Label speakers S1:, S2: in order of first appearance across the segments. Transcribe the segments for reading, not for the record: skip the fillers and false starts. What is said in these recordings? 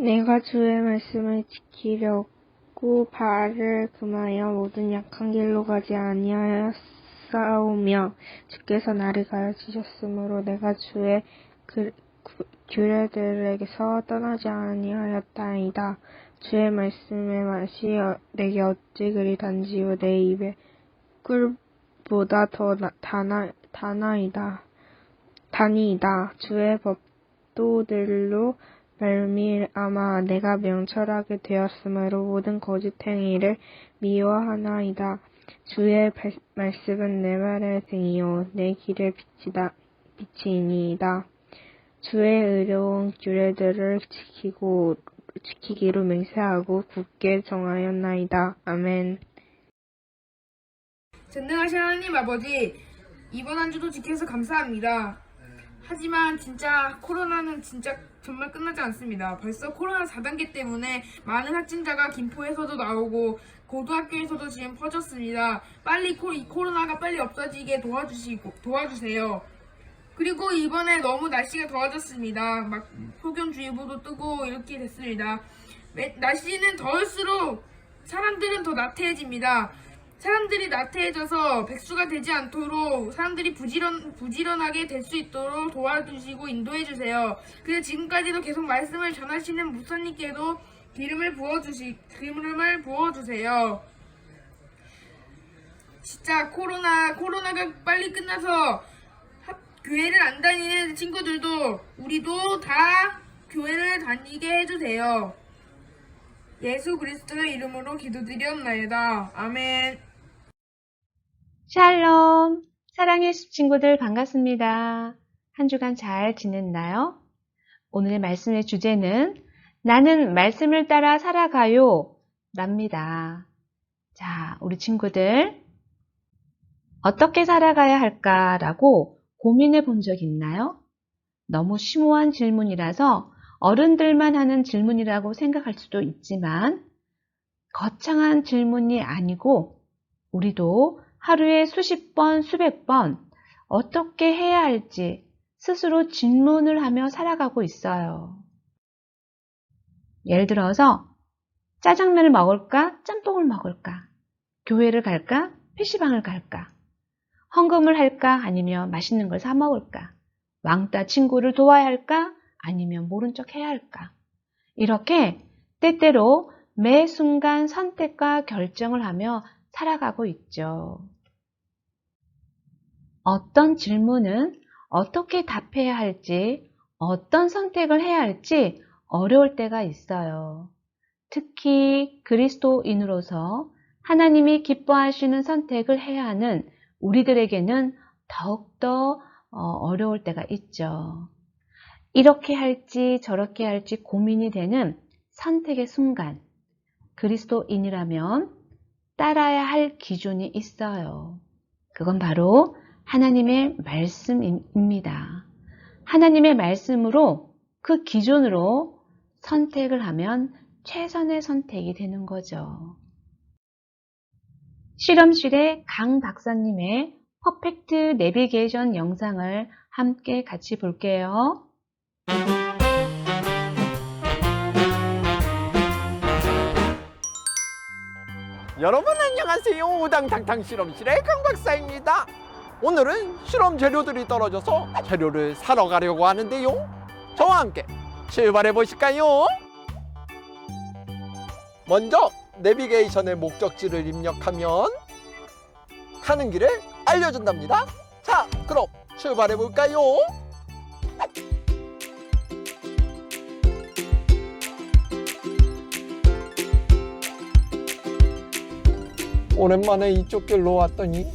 S1: 내가 주의 말씀을 지키려고 발을 금하여 모든 약한 길로 가지 아니하였사오며 주께서 나를 가르치셨으므로 내가 주의 규례들에게서 떠나지 아니하였다이다. 주의 말씀의 맛이 내게 어찌 그리 단지요 내 입에 꿀보다 더 단이다. 주의 법도들로 말미암아 내가 명철하게 되었으므로 모든 거짓 행위를 미워하나이다. 주의 말씀은 내 발의 등이요 내 길의 빛이니이다. 주의 의로운 규례들을 지키기로 맹세하고 굳게 정하였나이다. 아멘.
S2: 전능하신 하나님 아버지, 이번 한 주도 지켜서 감사합니다. 하지만 진짜 코로나는 진짜 정말 끝나지 않습니다. 벌써 코로나 4단계 때문에 많은 확진자가 김포에서도 나오고 고등학교에서도 지금 퍼졌습니다. 빨리 이 코로나가 빨리 없어지게 도와주세요. 그리고 이번에 너무 날씨가 더워졌습니다. 막 폭염주의보도 뜨고 이렇게 됐습니다. 날씨는 더울수록 사람들은 더 나태해집니다. 사람들이 나태해져서 백수가 되지 않도록 사람들이 부지런하게 될 수 있도록 도와주시고 인도해주세요. 그래서 지금까지도 계속 말씀을 전하시는 목사님께도 기름을 부어주세요. 진짜 코로나가 빨리 끝나서 교회를 안 다니는 친구들도 우리도 다 교회를 다니게 해주세요. 예수 그리스도의 이름으로 기도드리옵나이다. 아멘.
S3: 샬롬! 사랑의 숲 친구들 반갑습니다. 한 주간 잘 지냈나요? 오늘의 말씀의 주제는 나는 말씀을 따라 살아가요 랍니다. 자, 우리 친구들 어떻게 살아가야 할까라고 고민해 본 적 있나요? 너무 심오한 질문이라서 어른들만 하는 질문이라고 생각할 수도 있지만 거창한 질문이 아니고 우리도 하루에 수십 번, 수백 번 어떻게 해야 할지 스스로 질문을 하며 살아가고 있어요. 예를 들어서 짜장면을 먹을까? 짬뽕을 먹을까? 교회를 갈까? PC방을 갈까? 헌금을 할까? 아니면 맛있는 걸 사 먹을까? 왕따 친구를 도와야 할까? 아니면 모른 척 해야 할까? 이렇게 때때로 매 순간 선택과 결정을 하며 살아가고 있죠. 어떤 질문은 어떻게 답해야 할지, 어떤 선택을 해야 할지 어려울 때가 있어요. 특히 그리스도인으로서 하나님이 기뻐하시는 선택을 해야 하는 우리들에게는 더욱더 어려울 때가 있죠. 이렇게 할지 저렇게 할지 고민이 되는 선택의 순간, 그리스도인이라면 따라야 할 기준이 있어요. 그건 바로 하나님의 말씀입니다. 하나님의 말씀으로 그 기준으로 선택을 하면 최선의 선택이 되는 거죠. 실험실의 강 박사님의 퍼펙트 내비게이션 영상을 함께 같이 볼게요.
S4: 여러분 안녕하세요. 우당탕탕 실험실의 강박사입니다. 오늘은 실험 재료들이 떨어져서 재료를 사러 가려고 하는데요. 저와 함께 출발해 보실까요? 먼저 내비게이션의 목적지를 입력하면 가는 길을 알려준답니다. 자, 그럼 출발해 볼까요? 오랜만에 이쪽 길로 왔더니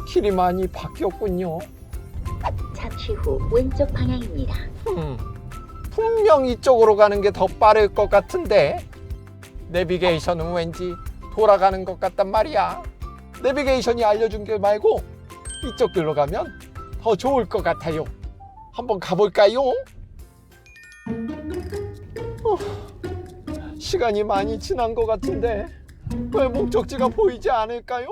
S4: 길이 많이 바뀌었군요.
S5: 잠시 후 왼쪽 방향입니다.
S4: 분명 이쪽으로 가는 게 더 빠를 것 같은데 내비게이션은 왠지 돌아가는 것 같단 말이야. 내비게이션이 알려준 길 말고 이쪽 길로 가면 더 좋을 것 같아요. 한번 가볼까요? 시간이 많이 지난 것 같은데 왜 목적지가 보이지 않을까요?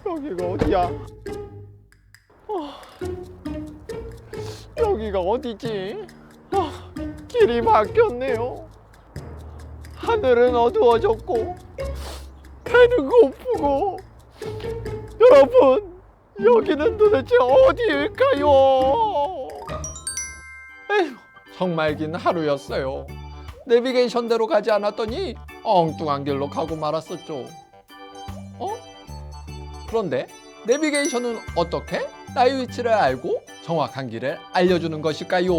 S4: 여기가 어디야? 여기가 어디지? 길이 바뀌었네요. 하늘은 어두워졌고 배는 고프고. 여러분, 여기는 도대체 어디일까요? 에휴, 정말 긴 하루였어요. 내비게이션대로 가지 않았더니 엉뚱한 길로 가고 말았었죠. 그런데 내비게이션은 어떻게 나의 위치를 알고 정확한 길을 알려주는 것일까요?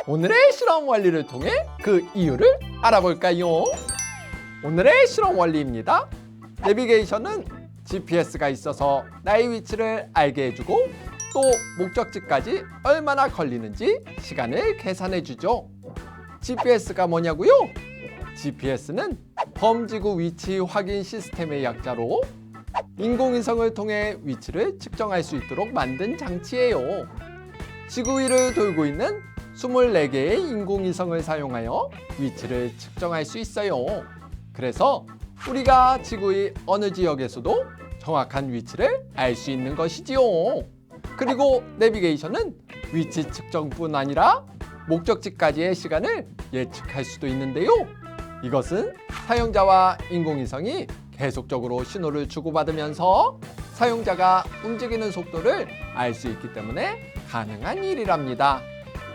S4: 오늘의 실험 원리를 통해 그 이유를 알아볼까요? 오늘의 실험 원리입니다. 내비게이션은 GPS가 있어서 나의 위치를 알게 해주고 또 목적지까지 얼마나 걸리는지 시간을 계산해주죠. GPS가 뭐냐고요? GPS는 범지구 위치 확인 시스템의 약자로 인공위성을 통해 위치를 측정할 수 있도록 만든 장치예요. 지구 위를 돌고 있는 24개의 인공위성을 사용하여 위치를 측정할 수 있어요. 그래서 우리가 지구의 어느 지역에서도 정확한 위치를 알 수 있는 것이지요. 그리고 내비게이션은 위치 측정뿐 아니라 목적지까지의 시간을 예측할 수도 있는데요. 이것은 사용자와 인공위성이 계속적으로 신호를 주고받으면서 사용자가 움직이는 속도를 알 수 있기 때문에 가능한 일이랍니다.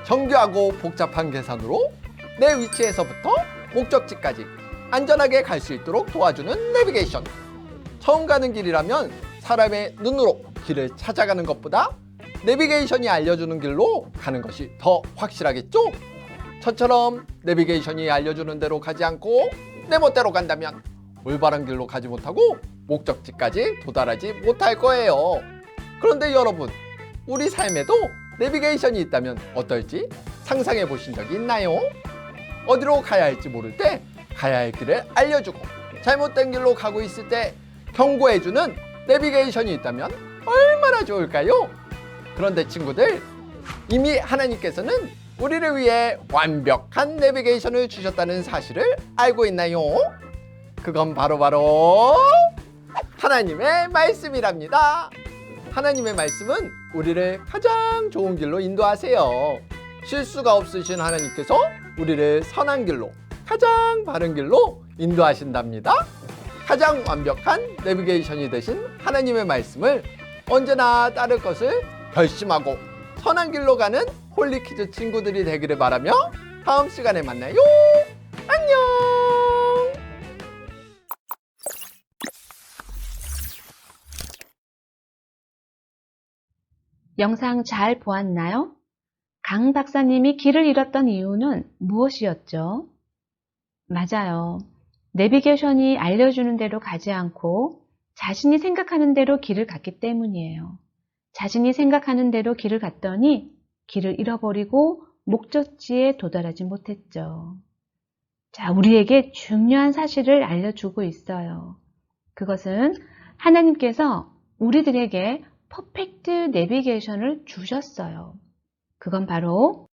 S4: 정교하고 복잡한 계산으로 내 위치에서부터 목적지까지 안전하게 갈 수 있도록 도와주는 내비게이션. 처음 가는 길이라면 사람의 눈으로 길을 찾아가는 것보다 내비게이션이 알려주는 길로 가는 것이 더 확실하겠죠? 저처럼 내비게이션이 알려주는 대로 가지 않고 내 멋대로 간다면 올바른 길로 가지 못하고 목적지까지 도달하지 못할 거예요. 그런데 여러분, 우리 삶에도 내비게이션이 있다면 어떨지 상상해 보신 적이 있나요? 어디로 가야 할지 모를 때 가야 할 길을 알려주고 잘못된 길로 가고 있을 때 경고해주는 내비게이션이 있다면 얼마나 좋을까요? 그런데 친구들, 이미 하나님께서는 우리를 위해 완벽한 내비게이션을 주셨다는 사실을 알고 있나요? 그건 바로 하나님의 말씀이랍니다. 하나님의 말씀은 우리를 가장 좋은 길로 인도하세요. 실수가 없으신 하나님께서 우리를 선한 길로, 가장 바른 길로 인도하신답니다. 가장 완벽한 내비게이션이 되신 하나님의 말씀을 언제나 따를 것을 결심하고 선한 길로 가는 홀리키즈 친구들이 되기를 바라며 다음 시간에 만나요. 안녕.
S3: 영상 잘 보았나요? 강 박사님이 길을 잃었던 이유는 무엇이었죠? 맞아요. 내비게이션이 알려주는 대로 가지 않고 자신이 생각하는 대로 길을 갔기 때문이에요. 자신이 생각하는 대로 길을 갔더니 길을 잃어버리고 목적지에 도달하지 못했죠. 자, 우리에게 중요한 사실을 알려주고 있어요. 그것은 하나님께서 우리들에게 퍼펙트 내비게이션을 주셨어요. 그건 바로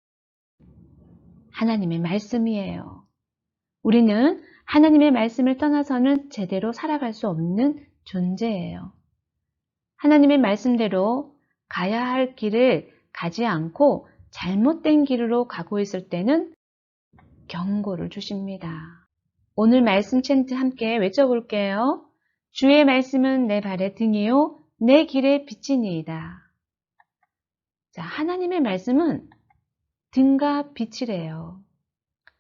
S3: 하나님의 말씀이에요. 우리는 하나님의 말씀을 떠나서는 제대로 살아갈 수 없는 존재예요. 하나님의 말씀대로 가야 할 길을 가지 않고 잘못된 길로 가고 있을 때는 경고를 주십니다. 오늘 말씀 챈트 함께 외쳐볼게요. 주의 말씀은 내 발의 등이요 내 길의 빛이니이다. 자, 하나님의 말씀은 등과 빛이래요.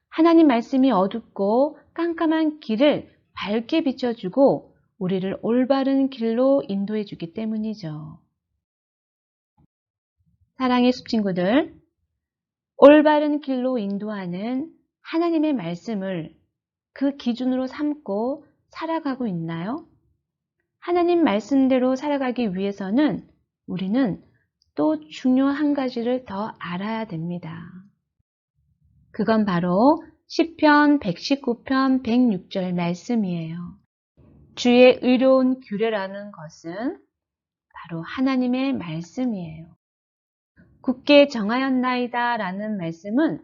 S3: 하나님 말씀이 어둡고 깜깜한 길을 밝게 비춰주고 우리를 올바른 길로 인도해 주기 때문이죠. 사랑의 숲친구들, 올바른 길로 인도하는 하나님의 말씀을 그 기준으로 삼고 살아가고 있나요? 하나님 말씀대로 살아가기 위해서는 우리는 또 중요한 한 가지를 더 알아야 됩니다. 그건 바로 시편 119편 106절 말씀이에요. 주의 의로운 규례라는 것은 바로 하나님의 말씀이에요. 굳게 정하였나이다 라는 말씀은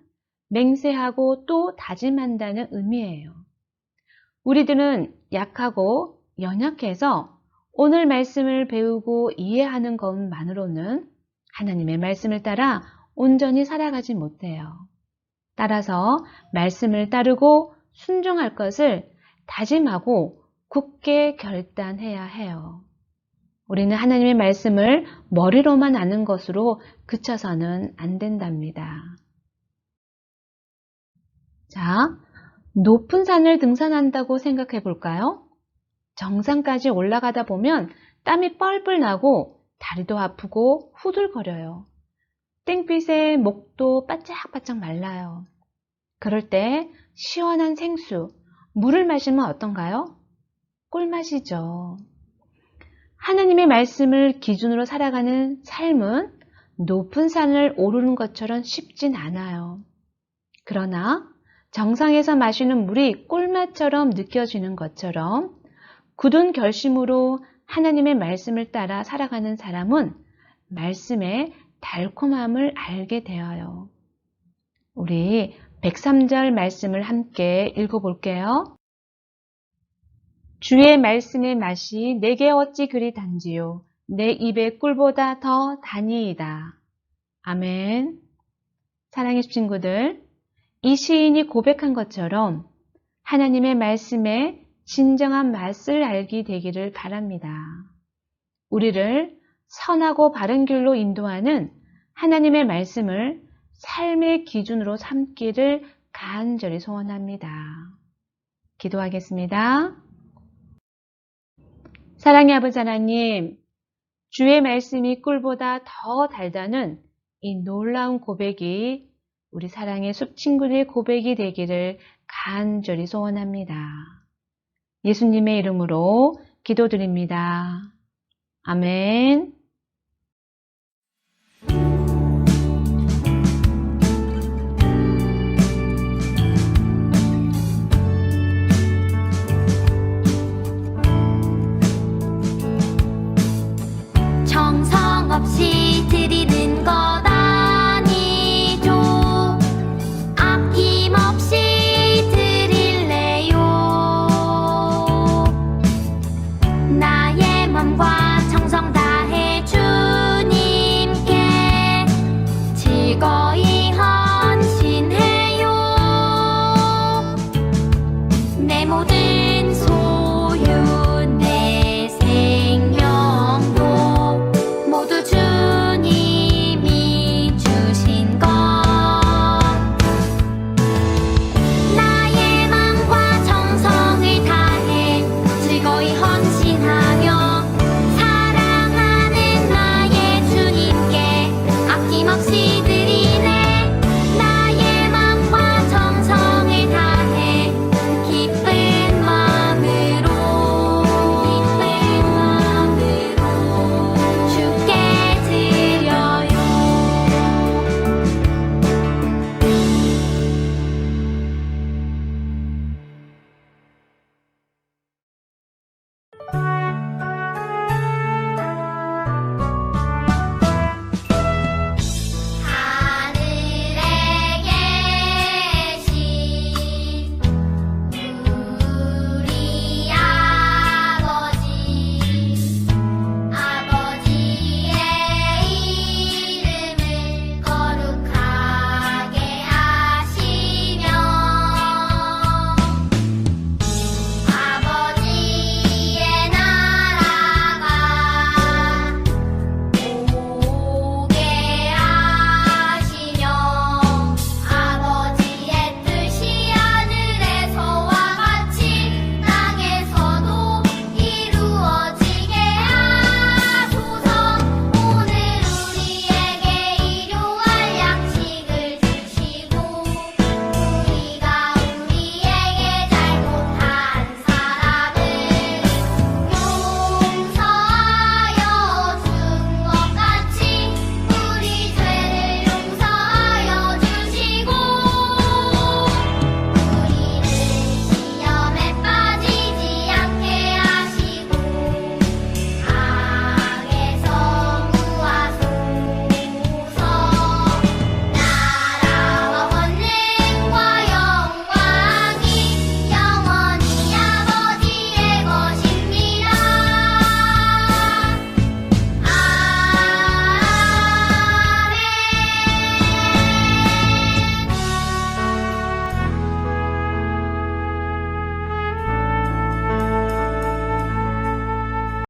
S3: 맹세하고 또 다짐한다는 의미예요. 우리들은 약하고 연약해서 오늘 말씀을 배우고 이해하는 것만으로는 하나님의 말씀을 따라 온전히 살아가지 못해요. 따라서 말씀을 따르고 순종할 것을 다짐하고 굳게 결단해야 해요. 우리는 하나님의 말씀을 머리로만 아는 것으로 그쳐서는 안 된답니다. 자, 높은 산을 등산한다고 생각해 볼까요? 정상까지 올라가다 보면 땀이 뻘뻘 나고 다리도 아프고 후들거려요. 땡빛에 목도 바짝바짝 말라요. 그럴 때 시원한 생수, 물을 마시면 어떤가요? 꿀맛이죠. 하나님의 말씀을 기준으로 살아가는 삶은 높은 산을 오르는 것처럼 쉽진 않아요. 그러나 정상에서 마시는 물이 꿀맛처럼 느껴지는 것처럼 굳은 결심으로 하나님의 말씀을 따라 살아가는 사람은 말씀의 달콤함을 알게 되어요. 우리 103절 말씀을 함께 읽어볼게요. 주의 말씀의 맛이 내게 어찌 그리 단지요 내 입의 꿀보다 더 다니이다. 아멘. 사랑의 친구들, 이 시인이 고백한 것처럼 하나님의 말씀의 진정한 맛을 알게 되기를 바랍니다. 우리를 선하고 바른 길로 인도하는 하나님의 말씀을 삶의 기준으로 삼기를 간절히 소원합니다. 기도하겠습니다. 사랑의 아버지 하나님, 주의 말씀이 꿀보다 더 달다는 이 놀라운 고백이 우리 사랑의 숲친구들의 고백이 되기를 간절히 소원합니다. 예수님의 이름으로 기도드립니다. 아멘.